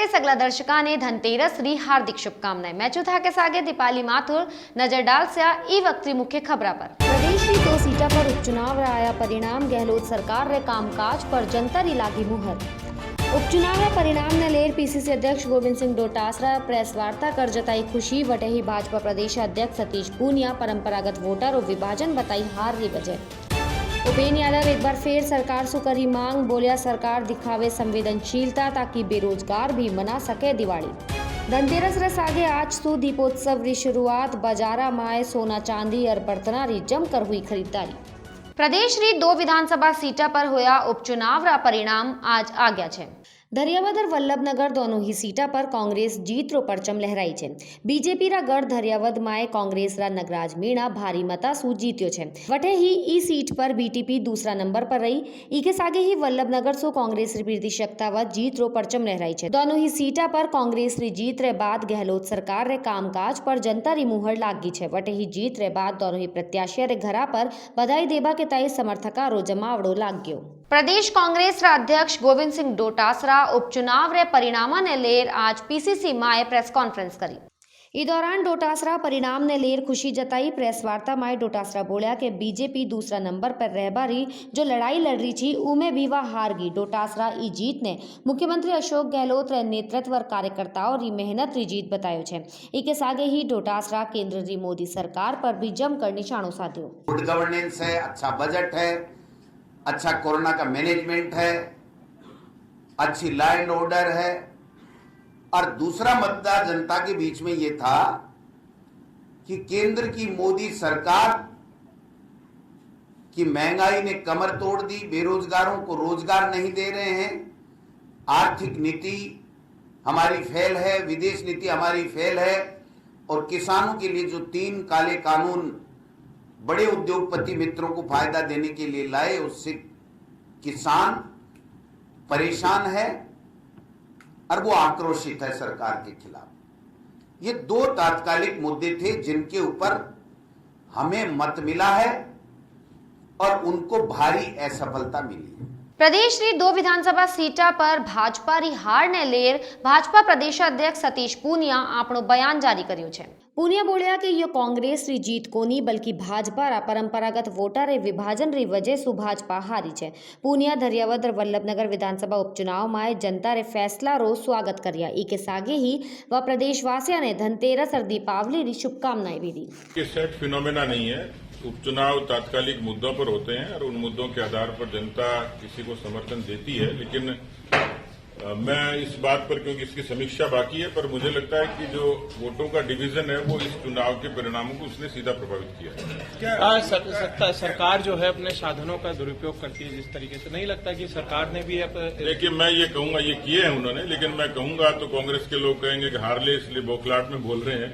सगला दर्शका ने धनतेरस री हार्दिक शुभकामनाएं। मैं चौथा के सागे दीपाली माथुर नजर डाल से ई वक्त मुख्य खबरा पर। प्रदेश की 2 सीटा पर उपचुनाव आया परिणाम, गहलोत सरकार रे कामकाज पर जनता री लागी मुहर। उपचुनाव रा परिणाम ने लेर पीसीसी अध्यक्ष गोविंद सिंह डोटासरा प्रेस वार्ता कर जताई खुशी। वटे ही भाजपा प्रदेश अध्यक्ष सतीश पूनिया परंपरागत वोटर और विभाजन बताई हार री वजह। उपेंद्र यादव एक बार फिर सरकार से करी मांग, बोलिया सरकार दिखावे संवेदनशीलता ताकि बेरोजगार भी मना सके दिवाली। धनतेरस रस आगे आज सु दीपोत्सव री शुरुआत, बाजारा माए सोना चांदी और बर्तना री जमकर हुई खरीदारी। प्रदेश री 2 विधानसभा सीटा पर होया उपचुनाव रा परिणाम आज आ गया छे। धरियावद और वल्लभनगर दोनों ही सीटा पर कांग्रेस जीत रो परचम लहराई छे। बीजेपी रा गढ़ धरियावद माए कांग्रेस रा नगराज मीणा भारी मता सु जीत्यो छे। वटे ही ई सीट पर बीटीपी दूसरा नंबर पर रही। इके सागे ही वल्लभनगर सु कांग्रेस री प्रीति शक्तावत जीत रो परचम लहराई छे। दोनों ही सीटा पर कांग्रेस री जीत रे बाद गहलोत सरकार रे कामकाज पर जनता री मुहर लागी छे। वटे ही जीत रे बाद दोनों ही प्रत्याशी रे घरा पर बधाई देबा के ताई समर्थका रो जमावड़ो लाग्यो। प्रदेश कांग्रेस रा अध्यक्ष गोविंद सिंह डोटासरा उपचुनाव रे परिणाम ने लेर आज पीसीसी माए प्रेस कॉन्फ्रेंस करी। इस दौरान डोटासरा परिणाम ने लेर खुशी जताई। प्रेस वार्ता माए डोटासरा बोलिया कि बीजेपी दूसरा नंबर पर रहबा री जो लड़ाई लड़ रही थी उमे भी वह हार गई। डोटासरा ई जीत ने मुख्यमंत्री अशोक गहलोत रे नेतृत्व और कार्यकर्ताओं री मेहनत री जीत बतायो छे। इके सागे ही डोटासरा केंद्र री मोदी सरकार पर भी जमकर निशानो साध्यो। गुड गवर्नेंस है, अच्छा बजट है, अच्छा कोरोना का मैनेजमेंट है, अच्छी लॉ एंड ऑर्डर है। और दूसरा मुद्दा जनता के बीच में यह था कि केंद्र की मोदी सरकार की महंगाई ने कमर तोड़ दी, बेरोजगारों को रोजगार नहीं दे रहे हैं, आर्थिक नीति हमारी फेल है, विदेश नीति हमारी फेल है, और किसानों के लिए जो 3 काले कानून बड़े उद्योगपति मित्रों को फायदा देने के लिए लाए, उससे किसान परेशान है और वो आक्रोशित है सरकार के खिलाफ। ये 2 तात्कालिक मुद्दे थे जिनके ऊपर हमें मत मिला है और उनको भारी असफलता मिली है। प्रदेश री 2 विधानसभा सीटा पर भाजपा री हार ने लेर भाजपा प्रदेश अध्यक्ष सतीश पूनिया आपनो बयान जारी कर्यो छे। पूनिया बोलिया कि यो कांग्रेस री जीत कोनी बल्कि भाजपा रा परंपरागत वोटर रे विभाजन री वजह सु भाजपा हारी छे। पूनिया धरियावद और वल्लभनगर विधानसभा उपचुनाव में जनता रे फैसला रो स्वागत कर्या। इके सागे ही वह प्रदेशवासियों ने धनतेरस और दीपावली री शुभकामनाएं भी दी। ये सेट फिनोमेना नहीं है। उपचुनाव तात्कालिक मुद्दों पर होते हैं और उन मुद्दों के आधार पर जनता किसी को समर्थन देती है, लेकिन मैं इस बात पर, क्योंकि इसकी समीक्षा बाकी है, पर मुझे लगता है कि जो वोटों का डिवीजन है वो इस चुनाव के परिणामों को उसने सीधा प्रभावित किया है। क्या सरकार जो है अपने साधनों का दुरुपयोग करती है जिस तरीके से, नहीं लगता कि सरकार ने भी देखिए, मैं ये कहूंगा, ये किए हैं उन्होंने, लेकिन मैं कहूंगा तो कांग्रेस के लोग कहेंगे कि हार ले इसलिए बौखलाहट में बोल रहे हैं।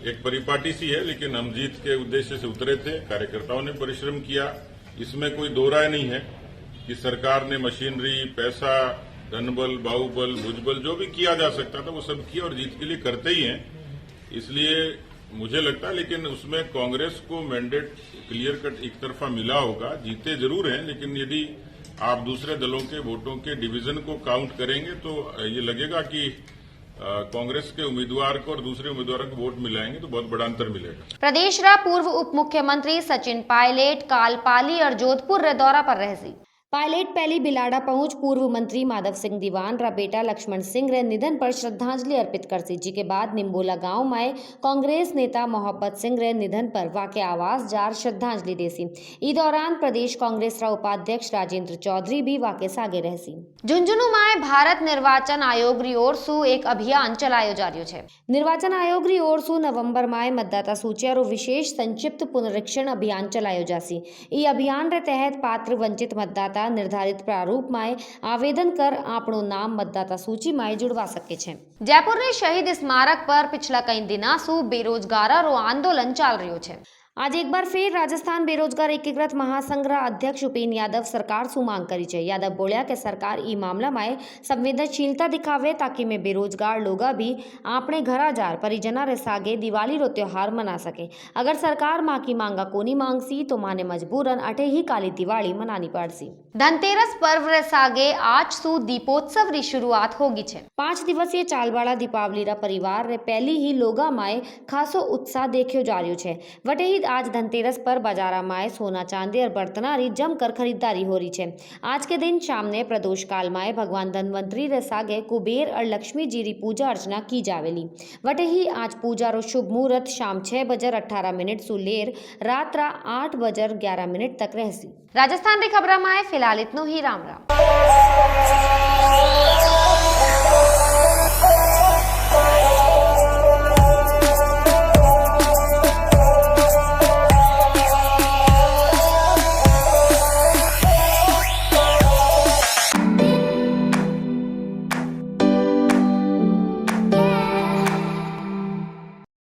एक परिपाटी सी है, लेकिन हम जीत के उद्देश्य से उतरे थे। कार्यकर्ताओं ने परिश्रम किया, इसमें कोई दो राय नहीं है कि सरकार ने मशीनरी, पैसा, धनबल, बाहुबल, भुजबल जो भी किया जा सकता था वो सब किया और जीत के लिए करते ही हैं। इसलिए मुझे लगता है, लेकिन उसमें कांग्रेस को मैंडेट क्लियर कट एक तरफा मिला होगा। जीते जरूर हैं, लेकिन यदि आप दूसरे दलों के वोटों के डिवीजन को काउंट करेंगे तो ये लगेगा कि कांग्रेस के उम्मीदवार को और दूसरे उम्मीदवारों को वोट मिलाएंगे तो बहुत बड़ा अंतर मिलेगा। प्रदेश रा पूर्व उप मुख्यमंत्री सचिन पायलट काल पाली और जोधपुर रे दौरा पर रहसी। पायलट पहली बिलाड़ा पहुंच पूर्व मंत्री माधव सिंह दीवान रा बेटा लक्ष्मण सिंह रे निधन पर श्रद्धांजलि अर्पित करसी। जी के बाद निम्बोला गांव में कांग्रेस नेता मोहब्बत सिंह रे निधन पर वाके आवास जार श्रद्धांजलि देसी। इस दौरान प्रदेश कांग्रेस रा उपाध्यक्ष राजेंद्र चौधरी भी वाके सागे रहसी। झुंझुनू में भारत निर्वाचन आयोग री ओर सु एक अभियान चलायो जा रह्यो छे। निर्वाचन आयोग री ओर सु नवंबर में मतदाता सूची रो विशेष संक्षिप्त पुनरीक्षण अभियान चलायो जासी। ई अभियान रे तहत पात्र वंचित मतदाता निर्धारित प्रारूप में आवेदन कर आपनो नाम मतदाता सूची में जुड़वा सके छे। जयपुर रे शहीद स्मारक पर पिछला कई दिना सु बेरोजगार रो आंदोलन चाल रह्यो छे। आज एक बार फिर રાજસ્થાન બેરોજગાર એકીકૃત મહાસંઘના અધ્યક્ષ ઉપેન યાદવ સરકાર શું માંગ કરી છે। યાદવ બોલ્યા કે સરકાર ई મામલામાં સંવેદનશીલતા દિખાવે ताकि में बेरोजगार लोग भी अपने घर जार परिजना रे सागे दिवाली रो त्योहार मना सके। अगर सरकार माँ की मांगा कोनी मांगसी तो माने मजबूरन अठे ही काली दिवाली मनानी पड़सी। धनतेरस पर्व रे सागे आज सु दीपोत्सव री शुरुआत होगी छे। 5 दिवसीय चालवाड़ा दीपावली रा परिवार रे पहली ही लोगा माए खासो उत्साह देख्यो जा रह्यो छे। वटे ही आज धनतेरस पर बाजारा माए सोना चांदी और बर्तनारी जमकर खरीदारी हो रही है। आज के दिन शाम ने प्रदोष काल माए भगवान धनवंतरी रे सागे कुबेर और लक्ष्मी जी री पूजा अर्चना की जावेली। वटे ही आज पूजा रो शुभ मुहूर्त शाम 6:18 सुलेर रात 8:11 तक रहसी। राजस्थान री खबरा माए फिलहाल इतनो ही। राम राम।